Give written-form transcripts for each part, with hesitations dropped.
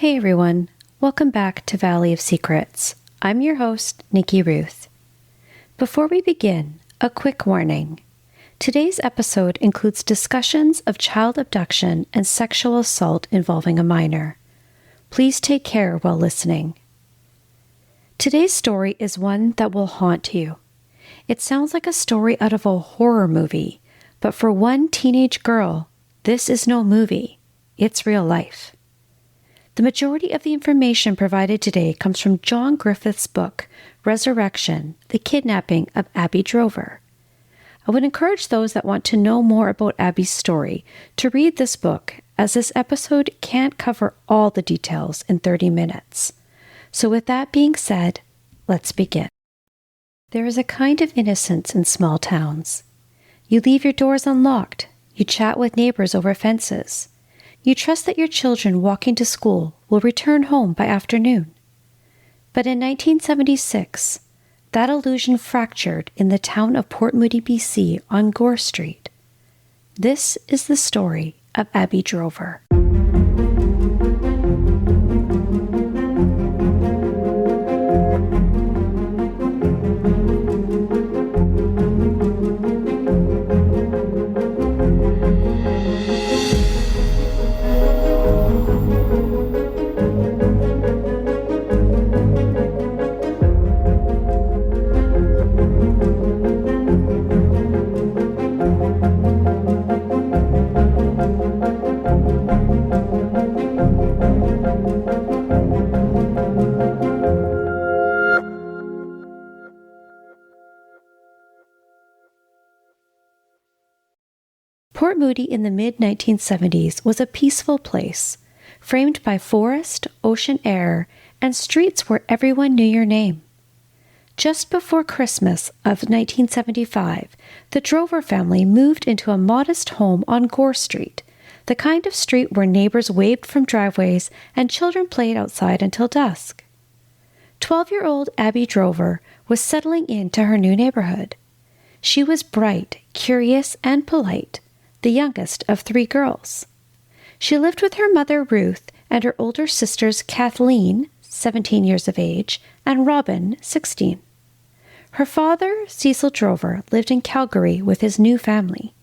Hey everyone, welcome back to Valley of Secrets. I'm your host, Nikki Ruth. Before we begin, a quick warning. Today's episode includes discussions of child abduction and sexual assault involving a minor. Please take care while listening. Today's story is one that will haunt you. It sounds like a story out of a horror movie, but for one teenage girl, this is no movie. It's real life. The majority of the information provided today comes from John Griffiths' book, Resurrection, The Kidnapping of Abby Drover. I would encourage those that want to know more about Abby's story to read this book, as this episode can't cover all the details in 30 minutes. So with that being said, let's begin. There is a kind of innocence in small towns. You leave your doors unlocked. You chat with neighbors over fences. You trust that your children walking to school will return home by afternoon. But in 1976, that illusion fractured in the town of Port Moody, BC on Gore Street. This is the story of Abby Drover. Port Moody in the mid-1970s was a peaceful place, framed by forest, ocean air, and streets where everyone knew your name. Just before Christmas of 1975, the Drover family moved into a modest home on Gore Street, the kind of street where neighbors waved from driveways and children played outside until dusk. 12-year-old Abby Drover was settling into her new neighborhood. She was bright, curious, and polite, the youngest of 3 girls. She lived with her mother Ruth and her older sisters Kathleen, 17 years of age, and Robin, 16. Her father, Cecil Drover, lived in Calgary with his new family.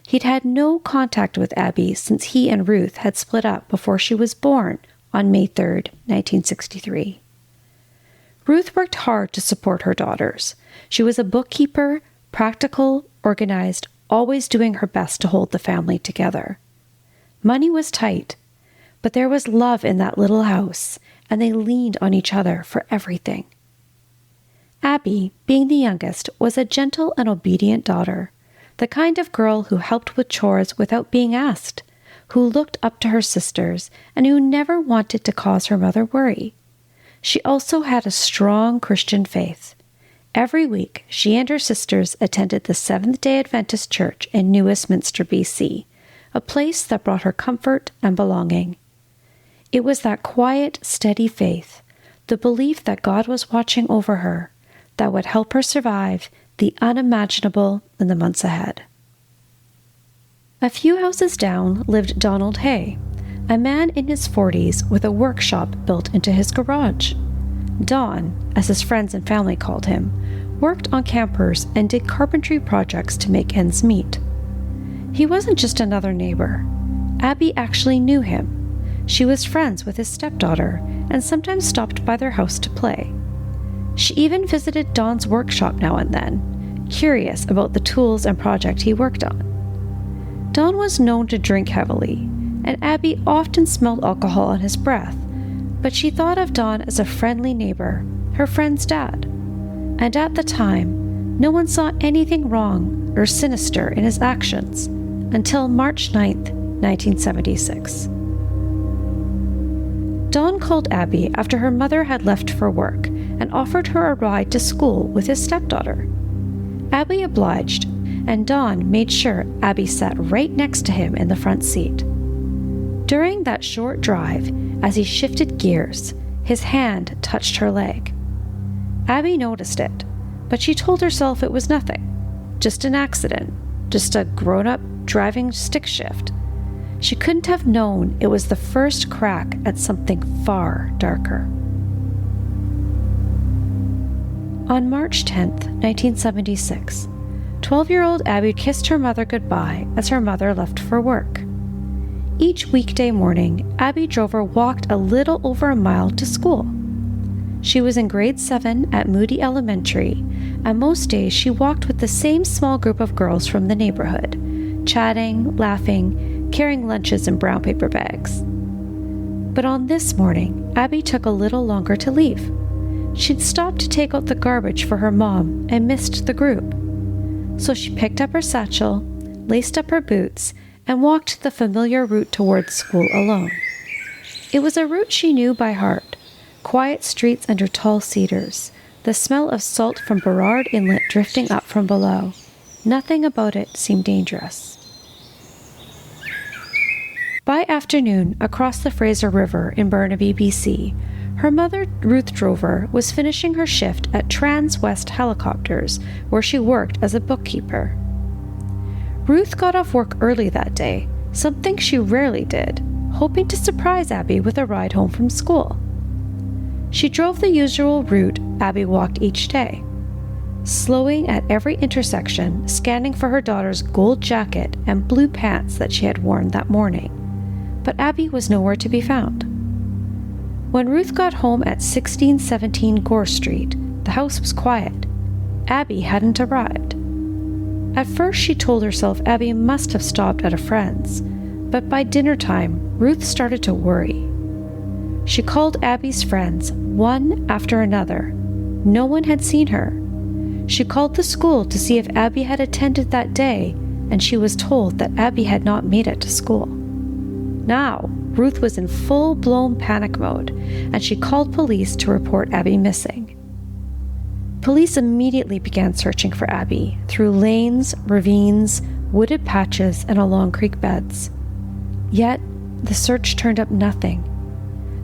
He'd had no contact with Abby since he and Ruth had split up before she was born on May 3rd, 1963. Ruth worked hard to support her daughters. She was a bookkeeper, practical, organized, always doing her best to hold the family together. Money was tight, but there was love in that little house, and they leaned on each other for everything. Abby, being the youngest, was a gentle and obedient daughter, the kind of girl who helped with chores without being asked, who looked up to her sisters, and who never wanted to cause her mother worry. She also had a strong Christian faith. Every week, she and her sisters attended the Seventh-day Adventist Church in New Westminster, BC, a place that brought her comfort and belonging. It was that quiet, steady faith, the belief that God was watching over her, that would help her survive the unimaginable in the months ahead. A few houses down lived Donald Hay, a man in his 40s with a workshop built into his garage. Don, as his friends and family called him, worked on campers and did carpentry projects to make ends meet. He wasn't just another neighbor. Abby actually knew him. She was friends with his stepdaughter and sometimes stopped by their house to play. She even visited Don's workshop now and then, curious about the tools and project he worked on. Don was known to drink heavily, and Abby often smelled alcohol on his breath, but she thought of Don as a friendly neighbor, her friend's dad. And at the time, no one saw anything wrong or sinister in his actions until March 9th, 1976. Don called Abby after her mother had left for work and offered her a ride to school with his stepdaughter. Abby obliged, and Don made sure Abby sat right next to him in the front seat. During that short drive, as he shifted gears, his hand touched her leg. Abby noticed it, but she told herself it was nothing, just an accident, just a grown-up driving stick shift. She couldn't have known it was the first crack at something far darker. On March 10th, 1976, 12-year-old Abby kissed her mother goodbye as her mother left for work. Each weekday morning, Abby Drover walked a little over a mile to school. She was in grade 7 at Moody Elementary, and most days she walked with the same small group of girls from the neighborhood, chatting, laughing, carrying lunches in brown paper bags. But on this morning, Abby took a little longer to leave. She'd stopped to take out the garbage for her mom and missed the group. So she picked up her satchel, laced up her boots, and walked the familiar route towards school alone. It was a route she knew by heart. Quiet streets under tall cedars, the smell of salt from Burrard Inlet drifting up from below. Nothing about it seemed dangerous. By afternoon, across the Fraser River in Burnaby, BC, her mother, Ruth Drover, was finishing her shift at Transwest Helicopters, where she worked as a bookkeeper. Ruth got off work early that day, something she rarely did, hoping to surprise Abby with a ride home from school. She drove the usual route Abby walked each day, slowing at every intersection, scanning for her daughter's gold jacket and blue pants that she had worn that morning. But Abby was nowhere to be found. When Ruth got home at 1617 Gore Street, the house was quiet. Abby hadn't arrived. At first she told herself Abby must have stopped at a friend's, but by dinner time, Ruth started to worry. She called Abby's friends, one after another. No one had seen her. She called the school to see if Abby had attended that day, and she was told that Abby had not made it to school. Now, Ruth was in full-blown panic mode, and she called police to report Abby missing. Police immediately began searching for Abby through lanes, ravines, wooded patches, and along creek beds. Yet, the search turned up nothing.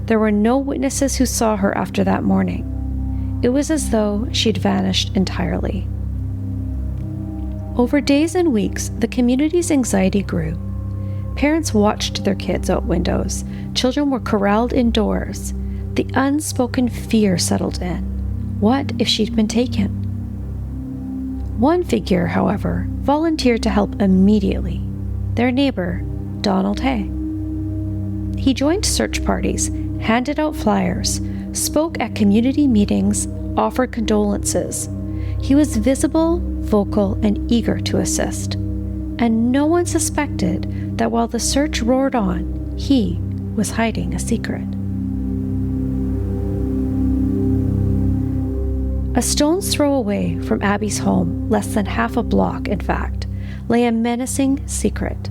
There were no witnesses who saw her after that morning. It was as though she'd vanished entirely. Over days and weeks, the community's anxiety grew. Parents watched their kids out windows. Children were corralled indoors. The unspoken fear settled in. What if she'd been taken? One figure, however, volunteered to help immediately. Their neighbor, Donald Hay. He joined search parties, handed out flyers, spoke at community meetings, offered condolences. He was visible, vocal, and eager to assist. And no one suspected that while the search roared on, he was hiding a secret. A stone's throw away from Abby's home, less than half a block in fact, lay a menacing secret.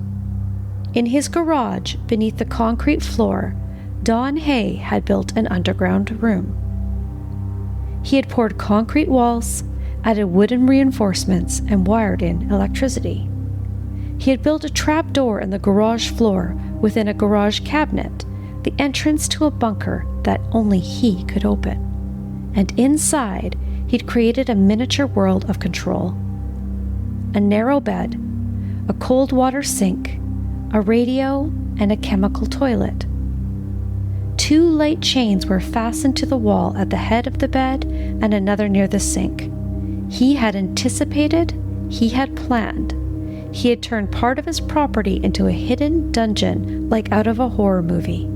In his garage, beneath the concrete floor, Don Hay had built an underground room. He had poured concrete walls, added wooden reinforcements, and wired in electricity. He had built a trap door in the garage floor within a garage cabinet, the entrance to a bunker that only he could open. And inside, he'd created a miniature world of control. A narrow bed, a cold water sink, a radio, and a chemical toilet. 2 light chains were fastened to the wall at the head of the bed and another near the sink. He had anticipated, he had planned. He had turned part of his property into a hidden dungeon like out of a horror movie.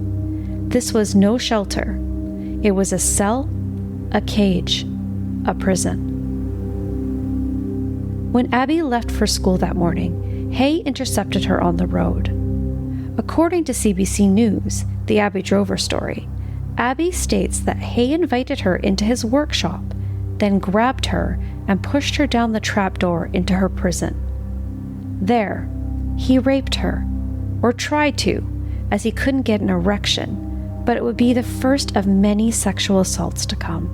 This was no shelter. It was a cell, a cage, a prison. When Abby left for school that morning, Hay intercepted her on the road. According to CBC News, the Abby Drover story, Abby states that Hay invited her into his workshop, then grabbed her and pushed her down the trapdoor into her prison. There, he raped her, or tried to, as he couldn't get an erection, but it would be the first of many sexual assaults to come.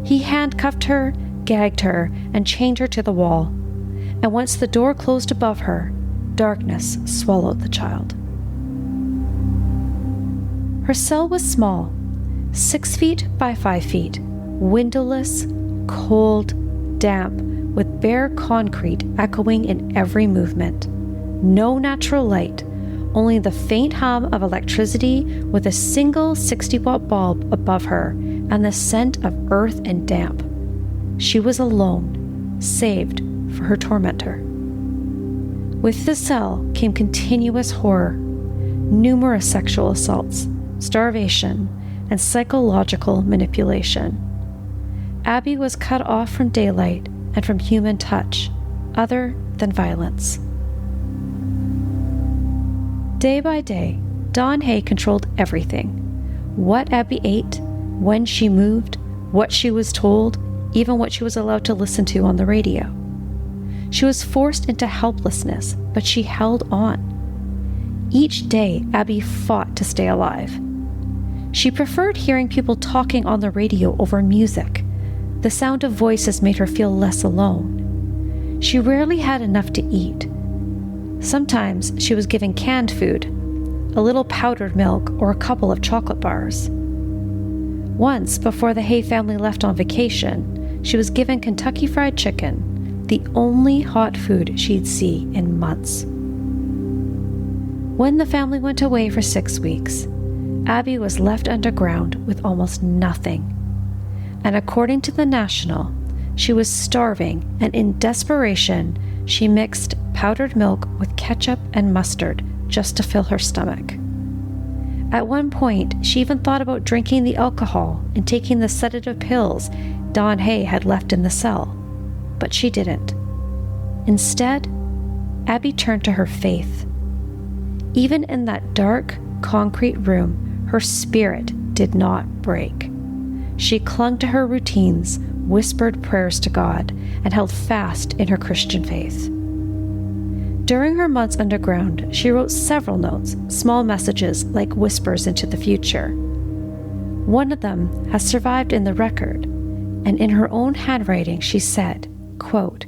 He handcuffed her, gagged her, and chained her to the wall, and once the door closed above her, darkness swallowed the child. Her cell was small, 6 feet by 5 feet, windowless, cold, damp, with bare concrete echoing in every movement. No natural light, only the faint hum of electricity with a single 60-watt bulb above her and the scent of earth and damp. She was alone, saved for her tormentor. With the cell came continuous horror, numerous sexual assaults, starvation, and psychological manipulation. Abby was cut off from daylight and from human touch, other than violence. Day by day, Dawn Hay controlled everything. What Abby ate, when she moved, what she was told, even what she was allowed to listen to on the radio. She was forced into helplessness, but she held on. Each day, Abby fought to stay alive. She preferred hearing people talking on the radio over music. The sound of voices made her feel less alone. She rarely had enough to eat. Sometimes she was given canned food, a little powdered milk, or a couple of chocolate bars. Once, before the Hay family left on vacation, she was given Kentucky Fried Chicken, the only hot food she'd see in months. When the family went away for 6 weeks, Abby was left underground with almost nothing. And according to the National, she was starving, and in desperation, she mixed powdered milk with ketchup and mustard just to fill her stomach. At one point, she even thought about drinking the alcohol and taking the sedative pills Dawn Hay had left in the cell, but she didn't. Instead, Abby turned to her faith. Even in that dark, concrete room, her spirit did not break. She clung to her routines, whispered prayers to God, and held fast in her Christian faith. During her months underground, she wrote several notes, small messages like whispers into the future. One of them has survived in the record, and in her own handwriting she said, quote,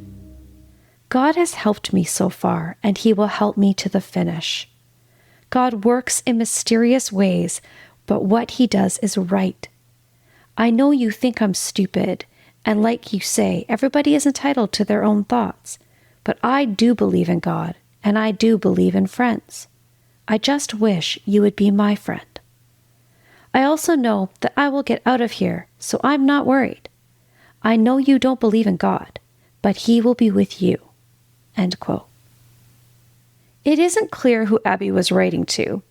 "God has helped me so far, and He will help me to the finish. God works in mysterious ways, but what He does is right. I know you think I'm stupid, and like you say, everybody is entitled to their own thoughts. But I do believe in God, and I do believe in friends. I just wish you would be my friend. I also know that I will get out of here, so I'm not worried. I know you don't believe in God, but He will be with you." End quote. It isn't clear who Abby was writing to.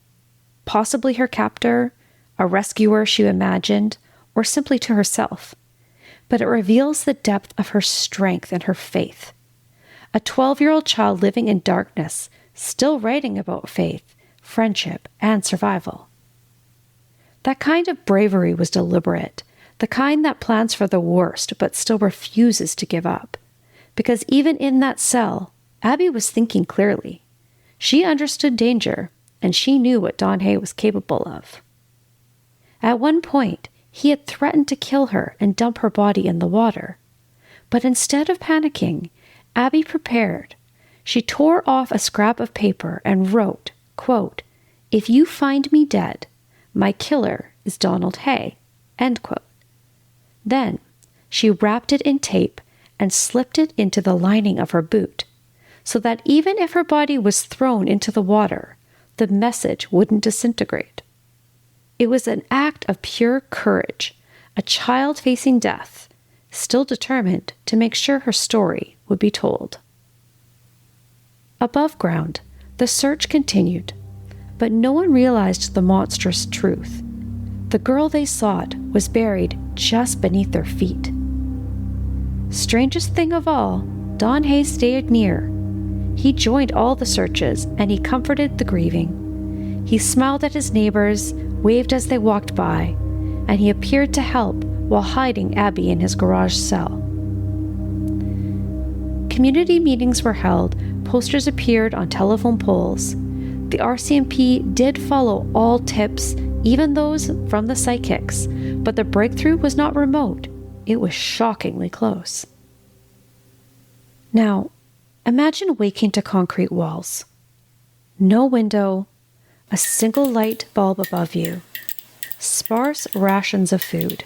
Possibly her captor, a rescuer she imagined, or simply to herself. But it reveals the depth of her strength and her faith. A 12-year-old child living in darkness, still writing about faith, friendship, and survival. That kind of bravery was deliberate, the kind that plans for the worst but still refuses to give up. Because even in that cell, Abby was thinking clearly. She understood danger, and she knew what Dawn Hay was capable of. At one point, he had threatened to kill her and dump her body in the water. But instead of panicking, Abby prepared. She tore off a scrap of paper and wrote, quote, "If you find me dead, my killer is Donald Hay." End quote. Then she wrapped it in tape and slipped it into the lining of her boot, so that even if her body was thrown into the water, the message wouldn't disintegrate. It was an act of pure courage, a child facing death, still determined to make sure her story would be told. Above ground, the search continued, but no one realized the monstrous truth. The girl they sought was buried just beneath their feet. Strangest thing of all, Dawn Hay stayed near. He joined all the searches, and he comforted the grieving. He smiled at his neighbors, waved as they walked by, and he appeared to help while hiding Abby in his garage cell. Community meetings were held, posters appeared on telephone poles. The RCMP did follow all tips, even those from the psychics, but the breakthrough was not remote. It was shockingly close. Now, imagine waking to concrete walls. No window, a single light bulb above you, sparse rations of food.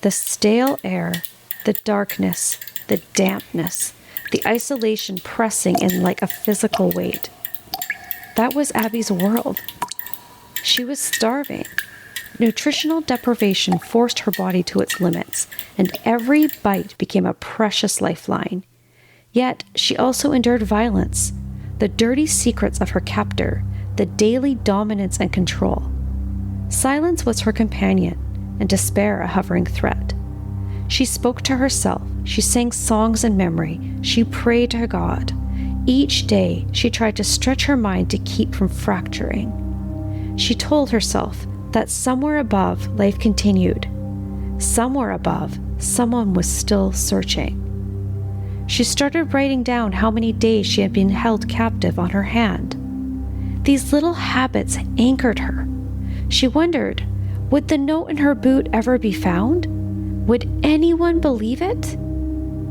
The stale air, the darkness, the dampness, the isolation pressing in like a physical weight. That was Abby's world. She was starving. Nutritional deprivation forced her body to its limits, and every bite became a precious lifeline. Yet she also endured violence, the dirty secrets of her captor, the daily dominance and control. Silence was her companion, and despair a hovering threat. She spoke to herself, she sang songs in memory, she prayed to God. Each day, she tried to stretch her mind to keep from fracturing. She told herself that somewhere above, life continued. Somewhere above, someone was still searching. She started writing down how many days she had been held captive on her hand. These little habits anchored her. She wondered, would the note in her boot ever be found? Would anyone believe it?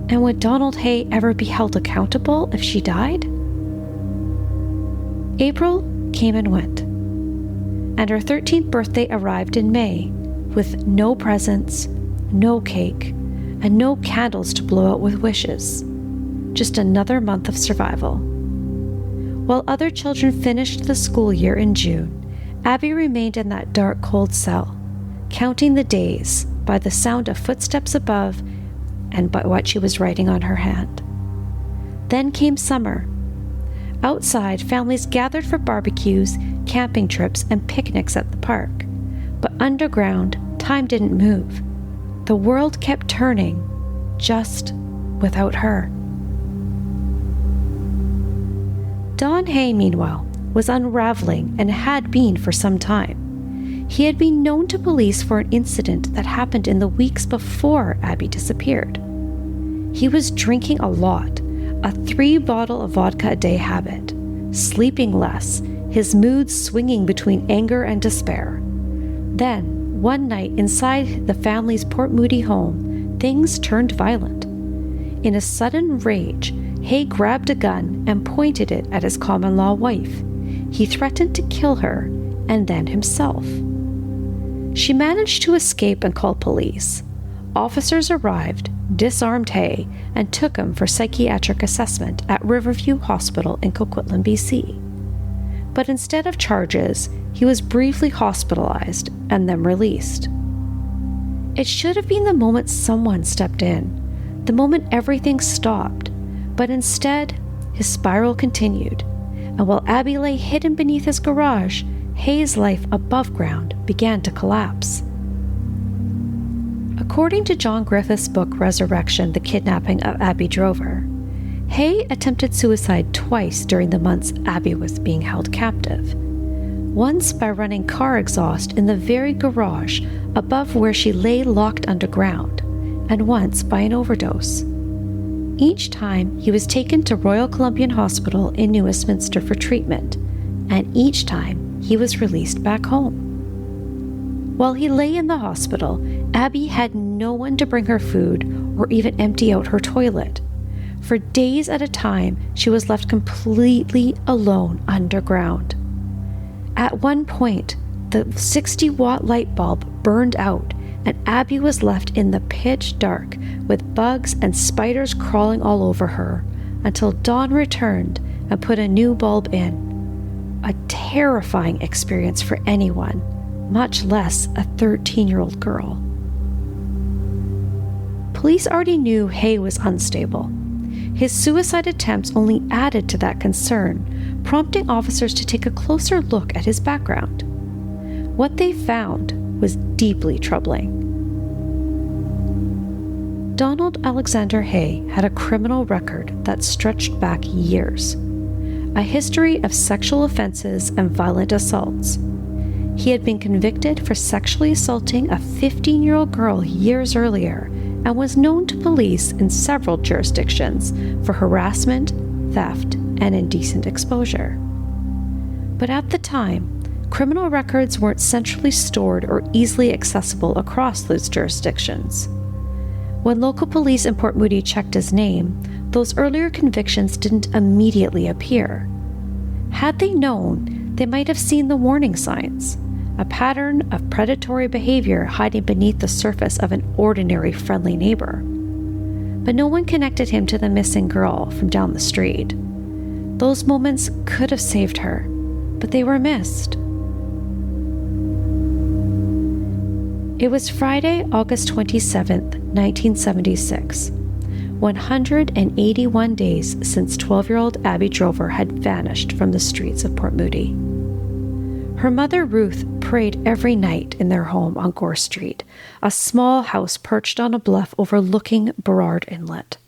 And would Donald Hay ever be held accountable if she died? April came and went, and her 13th birthday arrived in May, with no presents, no cake, and no candles to blow out with wishes. Just another month of survival. While other children finished the school year in June, Abby remained in that dark, cold cell, counting the days by the sound of footsteps above and by what she was writing on her hand. Then came summer. Outside, families gathered for barbecues, camping trips, and picnics at the park. But underground, time didn't move. The world kept turning, just without her. Don Hay, meanwhile, was unraveling and had been for some time. He had been known to police for an incident that happened in the weeks before Abby disappeared. He was drinking a lot, a 3-bottle-of-vodka-a-day habit, sleeping less, his moods swinging between anger and despair. Then, one night inside the family's Port Moody home, things turned violent. In a sudden rage, Hay grabbed a gun and pointed it at his common-law wife. He threatened to kill her, and then himself. She managed to escape and call police. Officers arrived, disarmed Hay, and took him for psychiatric assessment at Riverview Hospital in Coquitlam, BC. But instead of charges, he was briefly hospitalized and then released. It should have been the moment someone stepped in, the moment everything stopped, but instead, his spiral continued, and while Abby lay hidden beneath his garage, Hay's life above ground began to collapse. According to John Griffiths' book Resurrection, The Kidnapping of Abby Drover, Hay attempted suicide twice during the months Abby was being held captive. Once by running car exhaust in the very garage above where she lay locked underground, and once by an overdose. Each time, he was taken to Royal Columbian Hospital in New Westminster for treatment, and each time, he was released back home. While he lay in the hospital, Abby had no one to bring her food or even empty out her toilet. For days at a time, she was left completely alone underground. At one point, the 60-watt light bulb burned out, and Abby was left in the pitch dark with bugs and spiders crawling all over her until dawn returned and put a new bulb in. A terrifying experience for anyone, much less a 13-year-old girl. Police already knew Hay was unstable. His suicide attempts only added to that concern, prompting officers to take a closer look at his background. What they found was deeply troubling. Donald Alexander Hay had a criminal record that stretched back years. A history of sexual offenses and violent assaults. He had been convicted for sexually assaulting a 15-year-old girl years earlier and was known to police in several jurisdictions for harassment, theft, and indecent exposure. But at the time, criminal records weren't centrally stored or easily accessible across those jurisdictions. When local police in Port Moody checked his name, those earlier convictions didn't immediately appear. Had they known, they might have seen the warning signs, a pattern of predatory behavior hiding beneath the surface of an ordinary friendly neighbor. But no one connected him to the missing girl from down the street. Those moments could have saved her, but they were missed. It was Friday, August 27th, 1976, 181 days since 12-year-old Abby Drover had vanished from the streets of Port Moody. Her mother, Ruth, prayed every night in their home on Gore Street, a small house perched on a bluff overlooking Burrard Inlet.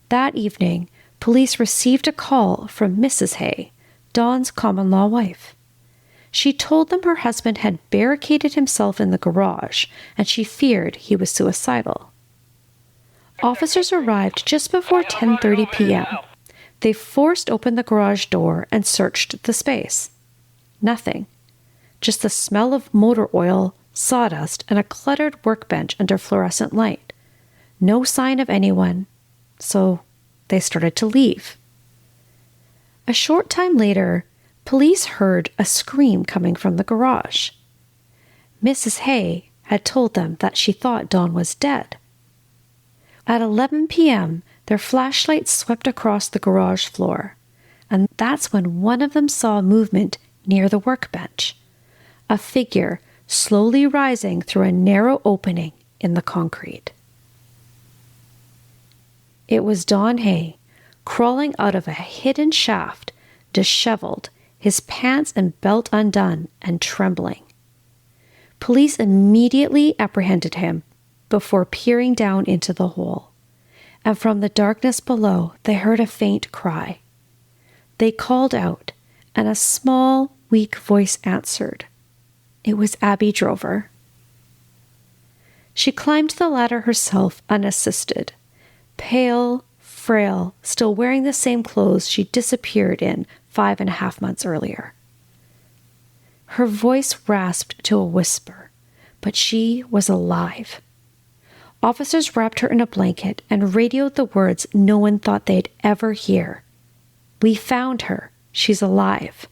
That evening, police received a call from Mrs. Hay, Dawn's common-law wife. She told them her husband had barricaded himself in the garage, and she feared he was suicidal. Officers arrived just before 10:30 p.m. They forced open the garage door and searched the space. Nothing. Just the smell of motor oil, sawdust, and a cluttered workbench under fluorescent light. No sign of anyone, so they started to leave. A short time later, police heard a scream coming from the garage. Mrs. Hay had told them that she thought Dawn was dead. At 11 p.m., their flashlights swept across the garage floor, and that's when one of them saw movement near the workbench, a figure slowly rising through a narrow opening in the concrete. It was Don Hay, crawling out of a hidden shaft, disheveled, his pants and belt undone and trembling. Police immediately apprehended him before peering down into the hole, and from the darkness below they heard a faint cry. They called out, and a small, weak voice answered. It was Abby Drover. She climbed the ladder herself unassisted, pale, frail, still wearing the same clothes she disappeared in 5.5 months earlier. Her voice rasped to a whisper, but she was alive. Officers wrapped her in a blanket and radioed the words no one thought they'd ever hear. "We found her. She's alive."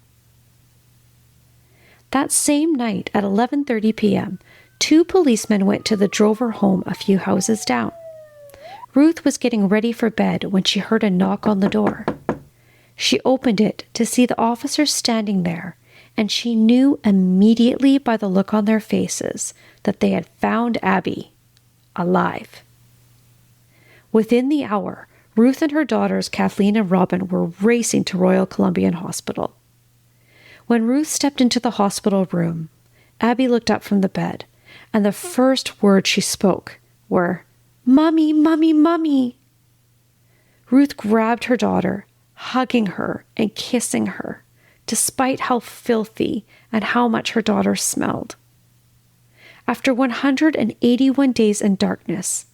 That same night at 11:30 p.m., 2 policemen went to the Drover home a few houses down. Ruth was getting ready for bed when she heard a knock on the door. She opened it to see the officers standing there, and she knew immediately by the look on their faces that they had found Abby alive. Within the hour, Ruth and her daughters Kathleen and Robin were racing to Royal Columbian Hospital. When Ruth stepped into the hospital room, Abby looked up from the bed, and the first words she spoke were, "Mommy, Mommy, Mommy." Ruth grabbed her daughter, hugging her and kissing her, despite how filthy and how much her daughter smelled. After 181 days in darkness,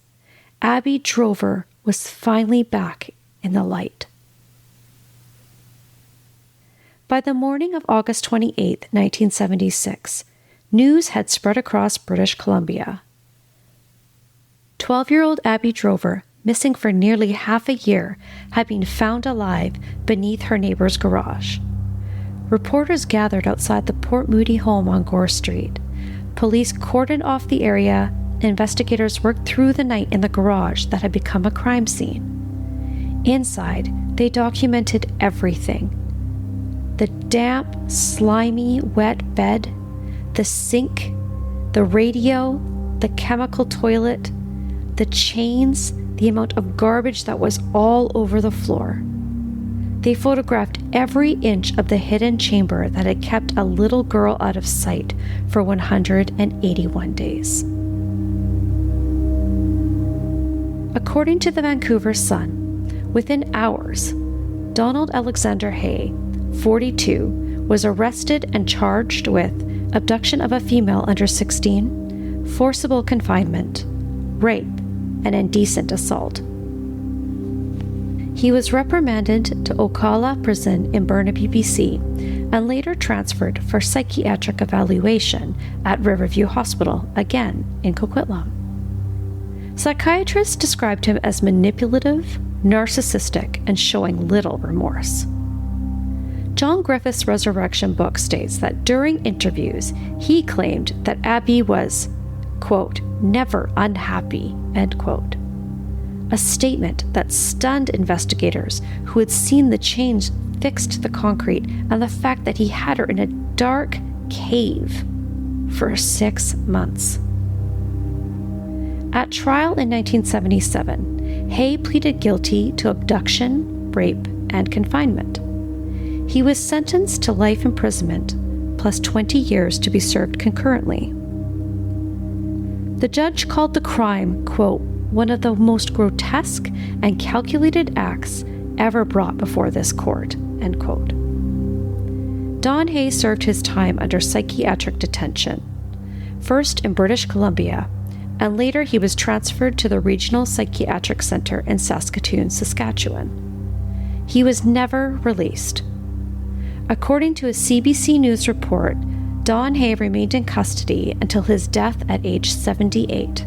Abby Drover was finally back in the light. By the morning of August 28, 1976, news had spread across British Columbia. 12-year-old Abby Drover, missing for nearly half a year, had been found alive beneath her neighbor's garage. Reporters gathered outside the Port Moody home on Gore Street. Police cordoned off the area. Investigators worked through the night in the garage that had become a crime scene. Inside, they documented everything. The damp, slimy, wet bed, the sink, the radio, the chemical toilet, the chains, the amount of garbage that was all over the floor. They photographed every inch of the hidden chamber that had kept a little girl out of sight for 181 days. According to the Vancouver Sun, within hours, Donald Alexander Hay, 42, was arrested and charged with abduction of a female under 16, forcible confinement, rape, and indecent assault. He was reprimanded to Ocala Prison in Burnaby, BC, and later transferred for psychiatric evaluation at Riverview Hospital, again in Coquitlam. Psychiatrists described him as manipulative, narcissistic, and showing little remorse. John Griffiths' resurrection book states that during interviews, he claimed that Abby was, quote, never unhappy, end quote. A statement that stunned investigators who had seen the change fixed the concrete and the fact that he had her in a dark cave for 6 months. At trial in 1977, Hay pleaded guilty to abduction, rape, and confinement. He was sentenced to life imprisonment plus 20 years to be served concurrently. The judge called the crime, quote, one of the most grotesque and calculated acts ever brought before this court, end quote. Don Hay served his time under psychiatric detention, first in British Columbia, and later he was transferred to the Regional Psychiatric Center in Saskatoon, Saskatchewan. He was never released. According to a CBC News report, Don Hay remained in custody until his death at age 78.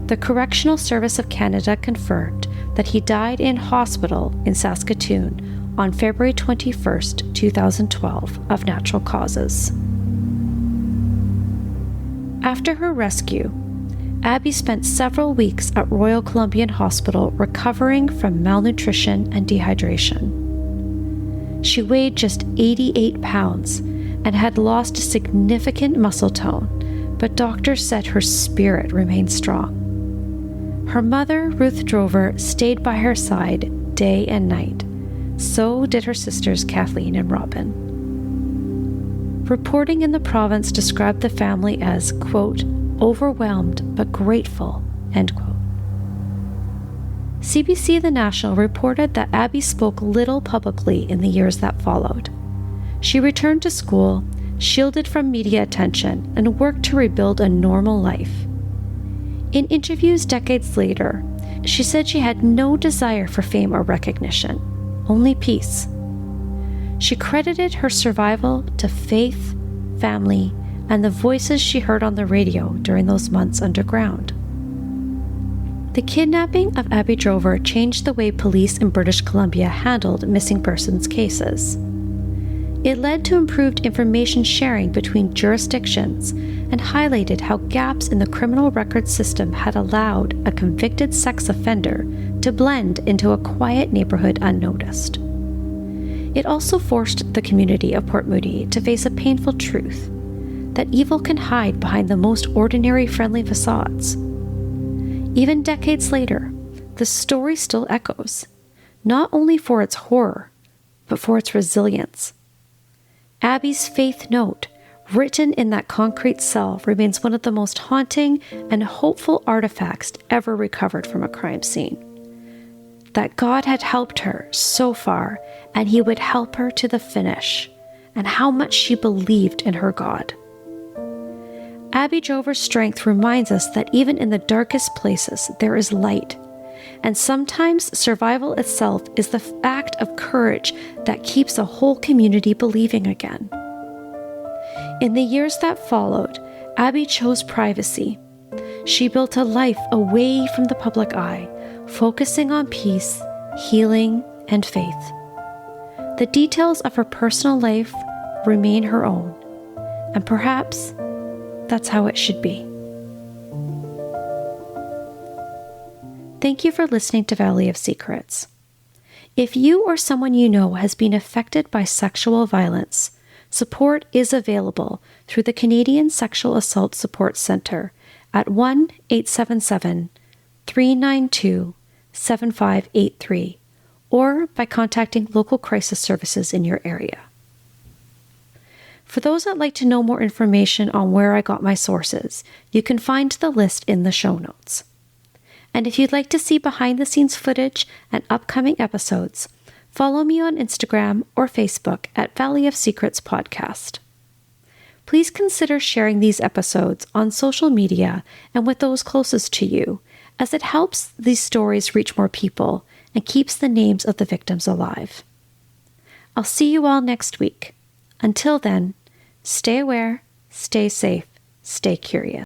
The Correctional Service of Canada confirmed that he died in hospital in Saskatoon on February 21, 2012, of natural causes. After her rescue, Abby spent several weeks at Royal Columbian Hospital recovering from malnutrition and dehydration. She weighed just 88 pounds and had lost significant muscle tone, but doctors said her spirit remained strong. Her mother, Ruth Drover, stayed by her side day and night. So did her sisters Kathleen and Robin. Reporting in the province described the family as, quote, overwhelmed but grateful, end quote. CBC The National reported that Abby spoke little publicly in the years that followed. She returned to school, shielded from media attention, and worked to rebuild a normal life. In interviews decades later, she said she had no desire for fame or recognition, only peace. She credited her survival to faith, family, and the voices she heard on the radio during those months underground. The kidnapping of Abby Drover changed the way police in British Columbia handled missing persons cases. It led to improved information sharing between jurisdictions and highlighted how gaps in the criminal record system had allowed a convicted sex offender to blend into a quiet neighborhood unnoticed. It also forced the community of Port Moody to face a painful truth, that evil can hide behind the most ordinary friendly facades. Even decades later, the story still echoes, not only for its horror, but for its resilience. Abby's faith note, written in that concrete cell, remains one of the most haunting and hopeful artifacts ever recovered from a crime scene. That God had helped her so far, and He would help her to the finish, and how much she believed in her God. Abby Drover's strength reminds us that even in the darkest places, there is light. And sometimes survival itself is the act of courage that keeps a whole community believing again. In the years that followed, Abby chose privacy. She built a life away from the public eye, focusing on peace, healing, and faith. The details of her personal life remain her own, and perhaps that's how it should be. Thank you for listening to Valley of Secrets. If you or someone you know has been affected by sexual violence, support is available through the Canadian Sexual Assault Support Centre at 1-877-392-7583 or by contacting local crisis services in your area. For those that like to know more information on where I got my sources, you can find the list in the show notes. And if you'd like to see behind-the-scenes footage and upcoming episodes, follow me on Instagram or Facebook at Valley of Secrets Podcast. Please consider sharing these episodes on social media and with those closest to you, as it helps these stories reach more people and keeps the names of the victims alive. I'll see you all next week. Until then, stay aware, stay safe, stay curious.